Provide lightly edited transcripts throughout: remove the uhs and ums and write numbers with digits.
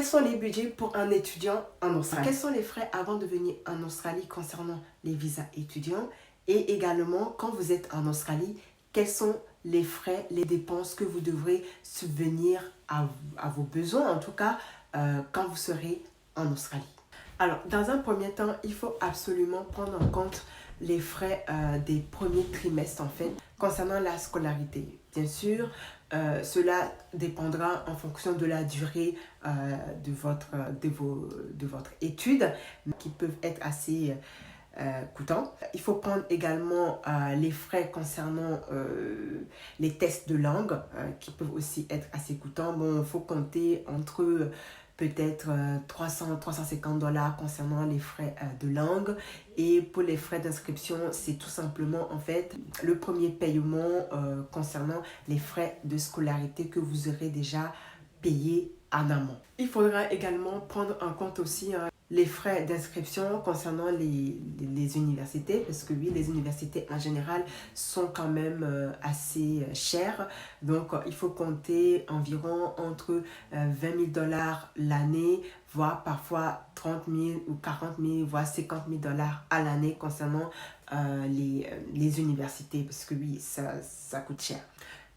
sont les budgets pour un étudiant en Australie? Quels sont les frais avant de venir en Australie concernant les visas étudiants? Et également, quand vous êtes en Australie, quels sont les frais, les dépenses que vous devrez subvenir à vos besoins, en tout cas, quand vous serez en Australie? Alors, dans un premier temps, il faut absolument prendre en compte les frais des premiers trimestres, en fait, concernant la scolarité. Bien sûr, cela dépendra en fonction de la durée de votre étude, qui peuvent être assez coûtants. Il faut prendre également les frais concernant les tests de langue, qui peuvent aussi être assez coûtants. Bon, il faut compter entre peut-être 300-350 $ concernant les frais de langue. Et pour les frais d'inscription, c'est tout simplement en fait le premier paiement concernant les frais de scolarité que vous aurez déjà payé en amont. Il faudra également prendre en compte aussi les frais d'inscription concernant les universités, parce que oui, les universités en général sont quand même assez chères. Donc, il faut compter environ entre 20 000 $ l'année, voire parfois 30 000 ou 40 000, voire 50 000 $ à l'année concernant les universités, parce que oui, ça coûte cher.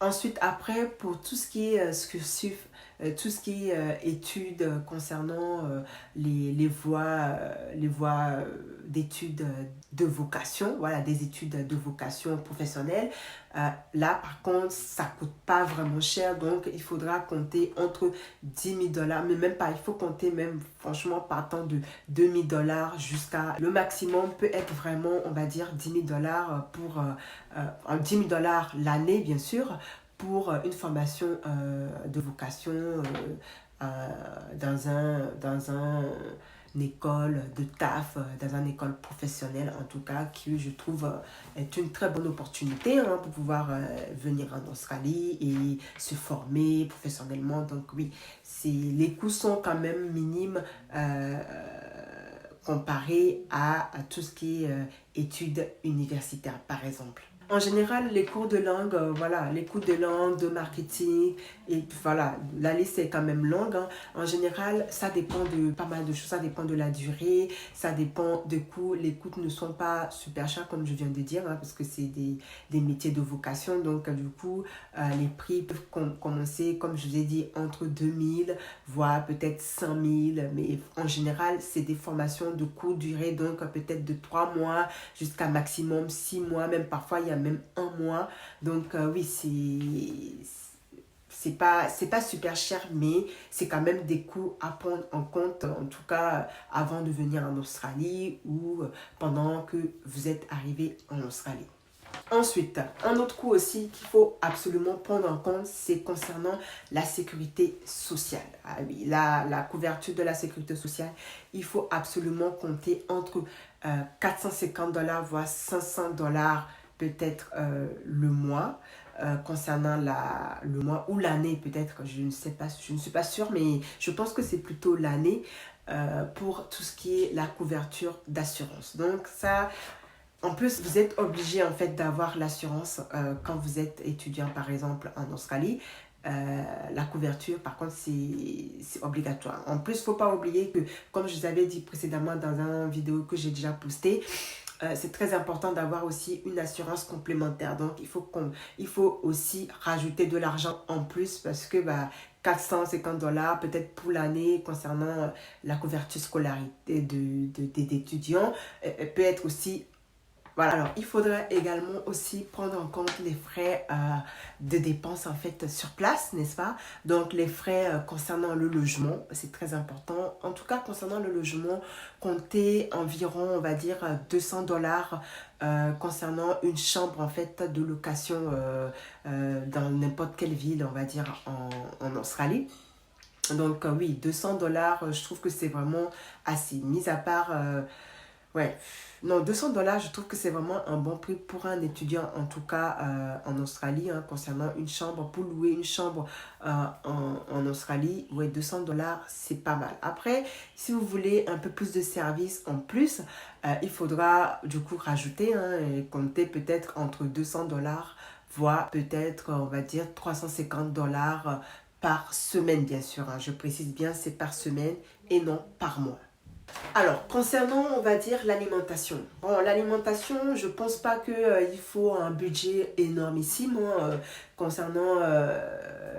Ensuite, après, pour tout ce qui est cursus, tout ce qui est études concernant les voies d'études de vocation, voilà, des études de vocation professionnelle. Là, par contre, ça ne coûte pas vraiment cher, donc il faudra compter entre 10 000 $, mais même pas, il faut compter même franchement partant de 2 000 $ jusqu'à le maximum peut être vraiment, on va dire, 10 000 $ pour 10 000 $ l'année, bien sûr, pour une formation de vocation dans une école de taf, dans une école professionnelle en tout cas, qui je trouve est une très bonne opportunité pour pouvoir venir en Australie et se former professionnellement. Donc oui, les coûts sont quand même minimes comparés à tout ce qui est études universitaires par exemple. En général, les cours de langue, voilà, les cours de langue, de marketing, et voilà, la liste est quand même longue. En général, ça dépend de pas mal de choses, ça dépend de la durée, ça dépend des coûts. Les coûts ne sont pas super chers, comme je viens de dire, parce que c'est des métiers de vocation. Donc, du coup, les prix peuvent commencer, comme je vous ai dit, entre 2 000, voire peut-être 5 000. Mais en général, c'est des formations de courte durée, donc peut-être de 3 mois jusqu'à maximum 6 mois, même parfois, il y a même 1 mois. Donc oui, c'est pas super cher, mais c'est quand même des coûts à prendre en compte, en tout cas avant de venir en Australie ou pendant que vous êtes arrivé en Australie. Ensuite, un autre coût aussi qu'il faut absolument prendre en compte, c'est concernant la sécurité sociale. Ah oui, la couverture de la sécurité sociale, il faut absolument compter entre 450 $, voire 500 $ peut-être le mois, concernant le mois ou l'année peut-être, je ne sais pas, je ne suis pas sûre, mais je pense que c'est plutôt l'année pour tout ce qui est la couverture d'assurance. Donc ça, en plus, vous êtes obligé en fait d'avoir l'assurance quand vous êtes étudiant par exemple en Australie. La couverture, par contre, c'est obligatoire. En plus, il ne faut pas oublier que, comme je vous avais dit précédemment dans une vidéo que j'ai déjà postée, c'est très important d'avoir aussi une assurance complémentaire. Donc, il faut aussi rajouter de l'argent en plus parce que 450 $ peut-être pour l'année concernant la couverture scolarité des étudiants peut être aussi. Voilà, alors il faudra également aussi prendre en compte les frais de dépenses en fait sur place, n'est-ce pas? Donc les frais concernant le logement, c'est très important. En tout cas, concernant le logement, comptez environ, on va dire, 200 $ concernant une chambre en fait de location dans n'importe quelle ville, on va dire, en Australie. Donc oui, 200 $, je trouve que c'est vraiment assez. Mis à part... ouais, non, 200 $, je trouve que c'est vraiment un bon prix pour un étudiant, en tout cas en Australie, concernant une chambre, pour louer une chambre en Australie, ouais, 200 $, c'est pas mal. Après, si vous voulez un peu plus de services en plus, il faudra du coup rajouter, et compter peut-être entre 200 $, voire peut-être, on va dire, 350 $ par semaine, bien sûr. Hein. Je précise bien, c'est par semaine et non par mois. Alors, concernant, on va dire, l'alimentation. Bon, l'alimentation, je pense pas qu'il faut un budget énormissime concernant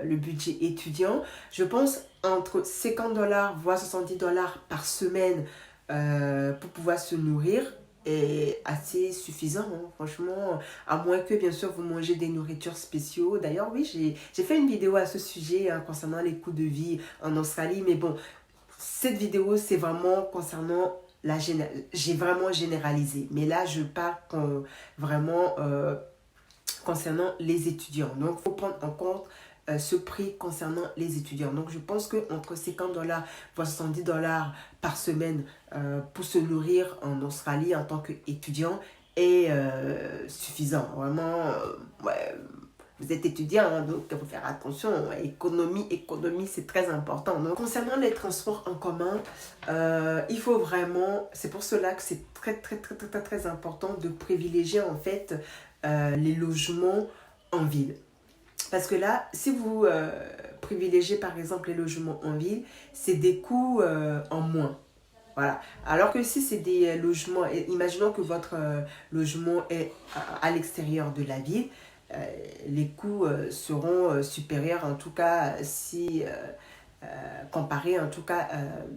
le budget étudiant. Je pense entre 50 dollars voire 70 dollars par semaine pour pouvoir se nourrir est assez suffisant, hein. Franchement, à moins que bien sûr vous mangez des nourritures spéciaux. D'ailleurs, oui, j'ai fait une vidéo à ce sujet hein, concernant les coûts de vie en Australie, mais bon, cette vidéo, c'est vraiment concernant j'ai vraiment généralisé. Mais là, je parle vraiment concernant les étudiants. Donc, il faut prendre en compte ce prix concernant les étudiants. Donc, je pense qu'entre 50 dollars voire 70 dollars par semaine pour se nourrir en Australie en tant qu'étudiant est suffisant. Vraiment, ouais. Vous êtes étudiant, hein, donc il faut faire attention. Économie, c'est très important. Donc, concernant les transports en commun, il faut vraiment, c'est pour cela que c'est très important de privilégier en fait les logements en ville. Parce que là, si vous privilégiez par exemple les logements en ville, c'est des coûts en moins. Voilà. Alors que si c'est des logements, imaginons que votre logement est à l'extérieur de la ville, les coûts seront supérieurs en tout cas si comparé en tout cas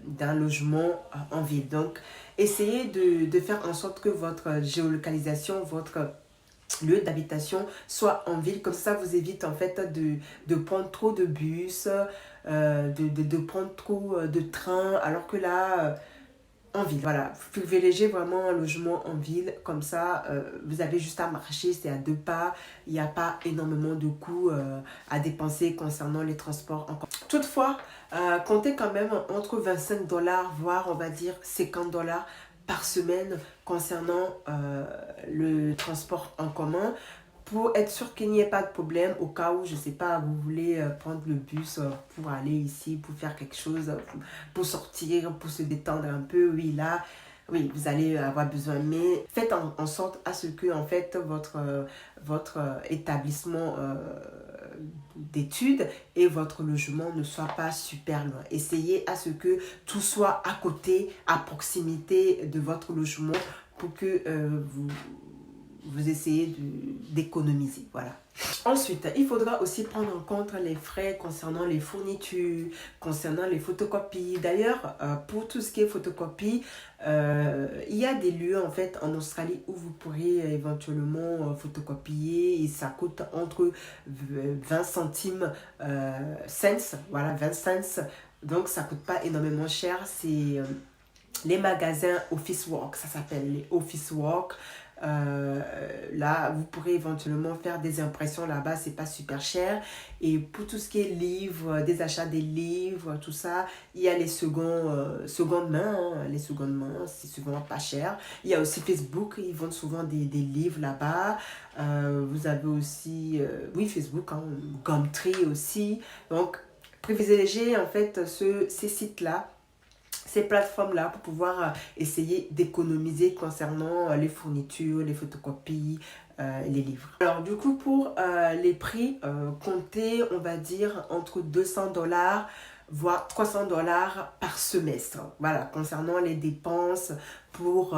d'un logement en ville. Donc essayez de faire en sorte que votre géolocalisation, votre lieu d'habitation soit en ville, comme ça vous évite en fait de prendre trop de bus, de prendre trop de trains, alors que là en ville. Voilà, privilégiez vraiment un logement en ville, comme ça vous avez juste à marcher, c'est à 2 pas, il n'y a pas énormément de coûts à dépenser concernant les transports. Toutefois, comptez quand même entre 25 dollars, voire on va dire 50 dollars par semaine concernant le transport en commun, pour être sûr qu'il n'y ait pas de problème au cas où, je ne sais pas, vous voulez prendre le bus pour aller ici, pour faire quelque chose, pour sortir, pour se détendre un peu. Oui, là, oui, vous allez avoir besoin. Mais faites en sorte à ce que, en fait, votre établissement d'études et votre logement ne soit pas super loin. Essayez à ce que tout soit à côté, à proximité de votre logement pour que vous essayez d'économiser. Voilà. Ensuite, il faudra aussi prendre en compte les frais concernant les fournitures, concernant les photocopies. D'ailleurs, pour tout ce qui est photocopie, il y a des lieux en fait en Australie où vous pourrez éventuellement photocopier et ça coûte entre 20 centimes cents, voilà, 20 cents. Donc ça coûte pas énormément cher. C'est les magasins Office Work, ça s'appelle les Office Work. Là vous pourrez éventuellement faire des impressions là-bas, c'est pas super cher. Et pour tout ce qui est livres, des achats des livres, tout ça, il y a les secondes mains, hein. Les secondes mains, c'est souvent pas cher. Il y a aussi Facebook, ils vendent souvent des livres là-bas. Vous avez aussi oui, Facebook, hein, Gumtree aussi. Donc privilégiez en fait ces sites-là, ces plateformes-là, pour pouvoir essayer d'économiser concernant les fournitures, les photocopies, les livres. Alors du coup, pour les prix, comptez, on va dire, entre 200 dollars voire 300 dollars par semestre. Voilà, concernant les dépenses pour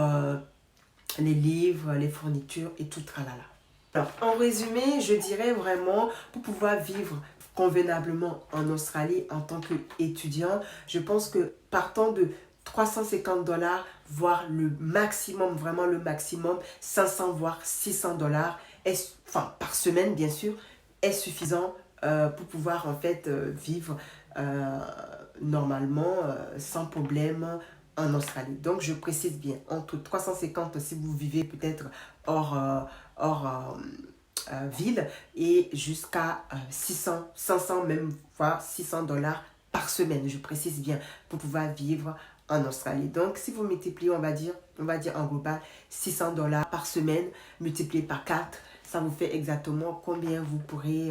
les livres, les fournitures et tout tralala. Alors, en résumé, je dirais vraiment, pour pouvoir vivre convenablement en Australie en tant qu'étudiant, je pense que partant de 350 dollars, voire le maximum, vraiment le maximum, 500 voire 600 dollars, enfin par semaine bien sûr, est suffisant pour pouvoir en fait vivre normalement sans problème en Australie. Donc je précise bien, entre 350 si vous vivez peut-être hors ville, et jusqu'à 600, 500 même, voire 600 dollars par semaine, je précise bien, pour pouvoir vivre en Australie. Donc si vous multipliez, on va dire en global 600 dollars par semaine multiplié par 4, ça vous fait exactement combien vous pourrez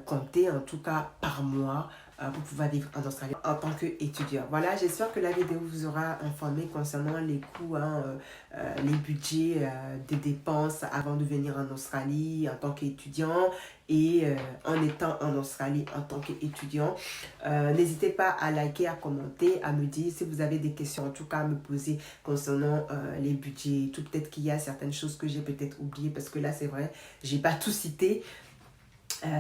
compter en tout cas par mois pour pouvoir vivre en Australie en tant qu'étudiant. Voilà, j'espère que la vidéo vous aura informé concernant les coûts, les budgets des dépenses avant de venir en Australie en tant qu'étudiant et en étant en Australie en tant qu'étudiant. N'hésitez pas à liker, à commenter, à me dire si vous avez des questions, en tout cas à me poser concernant les budgets, tout. Peut-être qu'il y a certaines choses que j'ai peut-être oubliées parce que là c'est vrai, j'ai pas tout cité.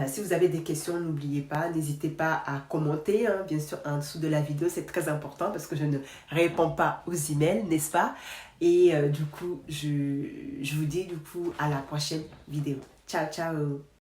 Si vous avez des questions, n'oubliez pas, n'hésitez pas à commenter, hein, bien sûr, en dessous de la vidéo. C'est très important parce que je ne réponds pas aux emails, n'est-ce pas? Et du coup, je vous dis du coup à la prochaine vidéo. Ciao, ciao!